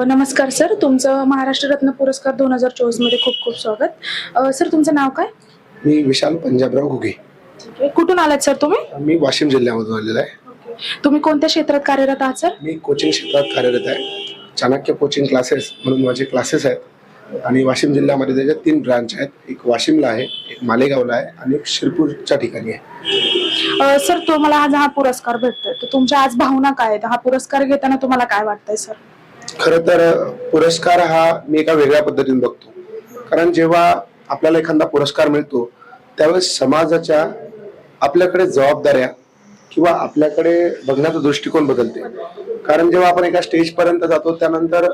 नमस्कार सर, तुमचं महाराष्ट्र रत्न पुरस्कार 2024 मध्ये खूप खूप स्वागत. सर तुमचं नाव काय? मी विशाल पंजाबराव घुगे. कुठून आलात सर तुम्ही? मी वाशिम जिल्ह्यामधून आलेलो आहे. तुम्ही कोणत्या क्षेत्रात कार्यरत आहात सर? मी कोचिंग क्षेत्रात कार्यरत आहे. चाणक्य कोचिंग क्लासेस म्हणून माझे क्लासेस आहेत आणि वाशिम जिल्ह्यामध्ये त्याच्या 3 ब्रांच आहेत. एक वाशिमला आहे, एक मालेगावला आहे आणि एक शिरपूरच्या ठिकाणी आहे. सर तुम्हाला आज हा पुरस्कार भेटतोय, तर तुमच्या आज भावना काय आहेत? हा पुरस्कार घेताना तुम्हाला काय वाटतंय सर? खरं तर पुरस्कार हा मी एका वेगळ्या पद्धतीने बघतो. कारण जेव्हा आपल्याला एखादा पुरस्कार मिळतो त्यावेळेस समाजाच्या आपल्याकडे जबाबदाऱ्या किंवा आपल्याकडे बघण्याचा दृष्टिकोन बदलते. कारण जेव्हा आपण एका स्टेजपर्यंत जातो त्यानंतर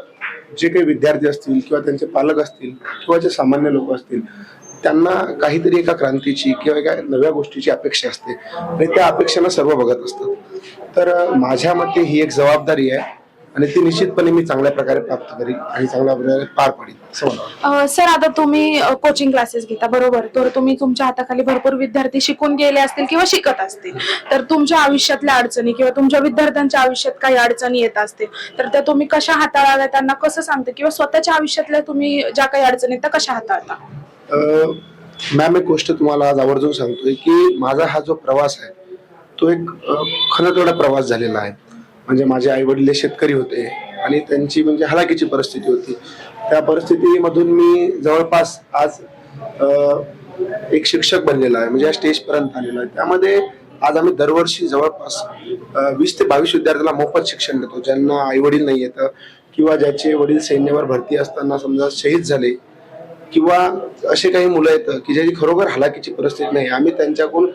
जे काही विद्यार्थी असतील किंवा त्यांचे पालक असतील किंवा जे सामान्य लोक असतील त्यांना काहीतरी एका क्रांतीची किंवा एका नव्या गोष्टीची अपेक्षा असते आणि त्या अपेक्षांना सर्व बघत असतात. तर माझ्या मते ही एक जबाबदारी आहे आणि ती निश्चितपणे मी चांगल्या प्रकारे प्राप्त करीन आणि चांगल्या प्रकारे पार पाडीन असं मला. सर आता तुम्ही कोचिंग क्लासेस घेता बरोबर, तर तुम्ही तुमच्या हाताखाली भरपूर विद्यार्थी शिकून गेले असतील किंवा शिकत असतील, तर तुमच्या आयुष्यातल्या अडचणी किंवा तुमच्या विद्यार्थ्यांच्या आयुष्यात काही अडचणी येत असतील तर त्या तुम्ही कशा हाताळाव्या, त्यांना कसं सांगता किंवा स्वतःच्या आयुष्यातल्या तुम्ही ज्या काही अडचणी आहेत त्या कशा हाताळता? मॅम, एक गोष्ट तुम्हाला आज आवर्जून सांगतोय की माझा हा जो प्रवास आहे तो एक खरं तेवढा प्रवास झालेला आहे. म्हणजे माझे आई वडील शेतकरी होते आणि त्यांची म्हणजे हलाखीची परिस्थिती होती. त्या परिस्थितीमधून मी जवळपास आज एक शिक्षक बनलेला आहे, म्हणजे या स्टेजपर्यंत आलेला आहे. त्यामध्ये आज आम्ही दरवर्षी जवळपास 20 ते 22 विद्यार्थ्याला मोफत शिक्षण देतो, ज्यांना आई वडील नाही येतं किंवा ज्याचे वडील सैन्यावर भरती असताना समजा शहीद झाले किंवा असे काही मुलं येतं की ज्याची खरोखर हलाखीची परिस्थिती नाही. आम्ही त्यांच्याकडून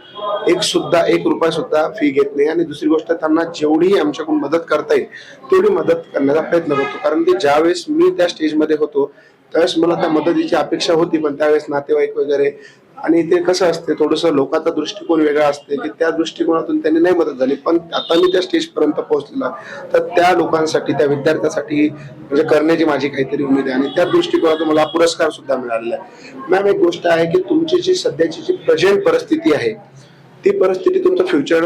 एक रुपया सुद्धा फी घेत नाही आणि दुसरी गोष्ट त्यांना जेवढी आमच्याकडून मदत करता येईल तेवढी मदत करण्याचा प्रयत्न करतो. कारण की ज्यावेळेस मी त्या स्टेजमध्ये होतो त्यावेळेस मला त्या मदतीची अपेक्षा होती, पण त्यावेळेस नातेवाईक वगैरे आणि ते कसं असते थोडंसं लोकांचा दृष्टिकोन वेगळा असते की त्या दृष्टिकोनातून त्यांनी नाही मदत झाली. पण आता मी त्या स्टेजपर्यंत पोहोचलेला तर त्या लोकांसाठी, त्या विद्यार्थ्यासाठी म्हणजे करण्याची माझी काहीतरी उमेद आहे आणि त्या दृष्टिकोनातून मला पुरस्कार सुद्धा मिळालेला आहे. मॅम, एक गोष्ट आहे की तुमची जी सध्याची जी प्रेझेंट परिस्थिती आहे ती परिस्थिती तुमचं फ्युचर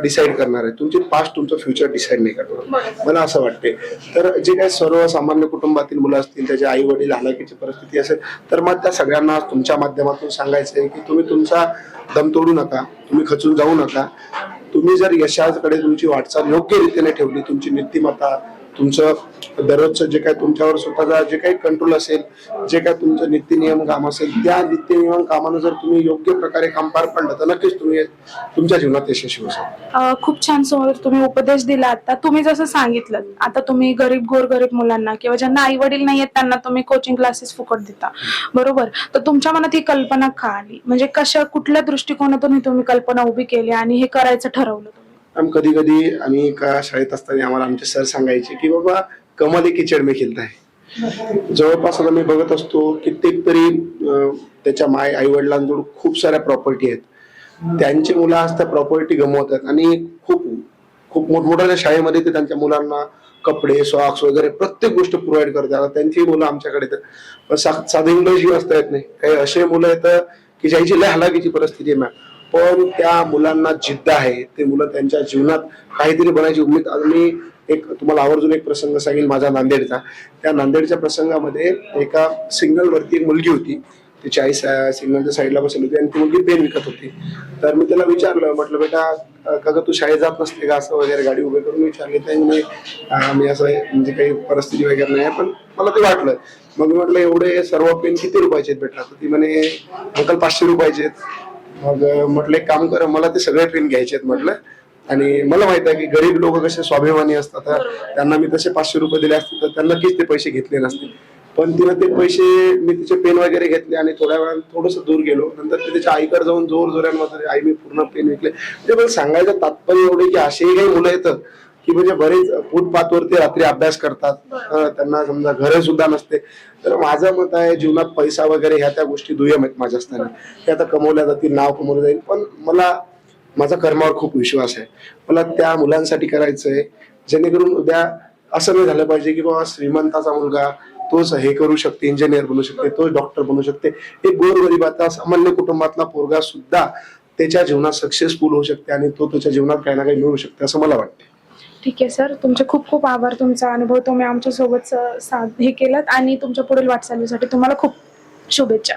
डिसाईड करणार आहे. तुमची पास्ट तुमचं फ्युचर डिसाईड नाही करणार, मला असं वाटते. तर जे काही सर्वसामान्य कुटुंबातील मुलं असतील, त्याचे आई वडील हलाखीची परिस्थिती असेल, तर मग त्या सगळ्यांना तुमच्या माध्यमातून सांगायचं आहे की तुम्ही तुमचा दम तोडू नका, तुम्ही खचून जाऊ नका. तुम्ही जर यशाकडे तुमची वाटचाल योग्य रीतीने ठेवली, तुमची नीतिमत्ता, तुमचं दररोजचं जे काही तुमच्यावर स्वतःचा जे काही कंट्रोल असेल, जे काही तुमचं नित्यनियम काम असेल, त्या नित्यनियम कामानं जर तुम्ही योग्य प्रकारे काम पार पाडलं तर नक्कीच तुम्ही तुमच्या जीवनात यशस्वी होसाल. खूप छान समोर तुम्ही उपदेश दिला. आता तुम्ही जसं सांगितलं, आता तुम्ही गोरगरीब मुलांना किंवा ज्यांना आई वडील नाही आहेत त्यांना तुम्ही कोचिंग क्लासेस फुकट देता बरोबर, तर तुमच्या मनात ही कल्पना का आली? म्हणजे कुठल्या दृष्टिकोनातून तुम्ही कल्पना उभी केली आणि हे करायचं ठरवलं? कधी कधी आम्ही एका शाळेत असताना आम्हाला आमचे सर सांगायचे की बाबा कमाल कीचड में खेळत आहे. जवळपास आता मी बघत असतो कित्येक तरी त्याच्या आई वडिलांजवळ खूप साऱ्या प्रॉपर्टी आहेत, त्यांची मुलं आज त्या प्रॉपर्टी गमवतात आणि खूप खूप मोठमोठ्या शाळेमध्ये ते त्यांच्या मुलांना कपडे, सॉक्स वगैरे प्रत्येक गोष्ट प्रोव्हाइड करतात. त्यांची मुलं आमच्याकडे साधं इंग्लिश वाचता येत नाही. काही असे मुलं येतं की ज्याची लय हलाखीची परिस्थिती आहे, पण त्या मुलांना जिद्द आहे, ते मुलं त्यांच्या जीवनात काहीतरी बनायची उमेद. मी एक तुम्हाला आवर्जून एक प्रसंग सांगेल माझा नांदेडचा. त्या नांदेडच्या प्रसंगामध्ये एका सिग्नल वरती एक मुलगी होती, तिची आई सिग्नलच्या साईडला बसली होती आणि ती मुलगी पेन विकत होती. तर मी त्याला विचारलं, म्हटलं बेटा का तू शाळेत जात नसते का, असं वगैरे गाडी उभे करून विचारले. त्यामुळे मी असं म्हणजे काही परिस्थिती वगैरे नाही, पण मला ते वाटलं. मग मी म्हटलं एवढे सर्व पेन किती रुपयाचे आहेत बेटा? तर ती म्हणे अंकल 500 रुपयाचे आहेत. मग म्हटलं एक काम कर, मला ते सगळे पेन घ्यायचे आहेत म्हटलं. आणि मला माहित आहे की गरीब लोक कसे स्वाभिमानी असतात, त्यांना मी तसे 500 रुपये दिले असते तर त्यांना नक्कीच ते पैसे घेतले नसते. पण तिनं ते पैसे, मी तिचे पेन वगैरे घेतले आणि थोड्या वेळात थोडंसं दूर गेलो. नंतर ते त्याच्या आईकडे जाऊन जोरांमध्ये आई मी पूर्ण पेन विकले. म्हणजे मला सांगायचं तात्पर्य एवढे की असेही काही मुलं येतं की म्हणजे बरेच फुटपाथवरती रात्री अभ्यास करतात, त्यांना समजा घर सुद्धा नसते. तर माझं मत आहे जीवनात पैसा वगैरे ह्या त्या गोष्टी दुय्यम आहेत माझ्या असताना, ते आता कमवल्या जातील, नाव कमवलं जाईल. पण मला माझा कर्मावर खूप विश्वास आहे. मला त्या मुलांसाठी करायचंय जेणेकरून उद्या असं नाही झालं पाहिजे की बाबा श्रीमंताचा मुलगा तोच हे करू शकते, इंजिनियर बनू शकते, तोच डॉक्टर बनू शकते. एक गोरगरिबाचा सामान्य कुटुंबातला पोरगा सुद्धा त्याच्या जीवनात सक्सेसफुल होऊ शकते आणि तो त्याच्या जीवनात काही ना काही मिळवू शकते असं मला वाटतं. ठीक आहे सर, तुमचे खूप खूप आभार. तुमचा अनुभव तुम्ही आमच्यासोबत हे केलात आणि तुमच्या पुढील वाटचालीसाठी तुम्हाला खूप शुभेच्छा.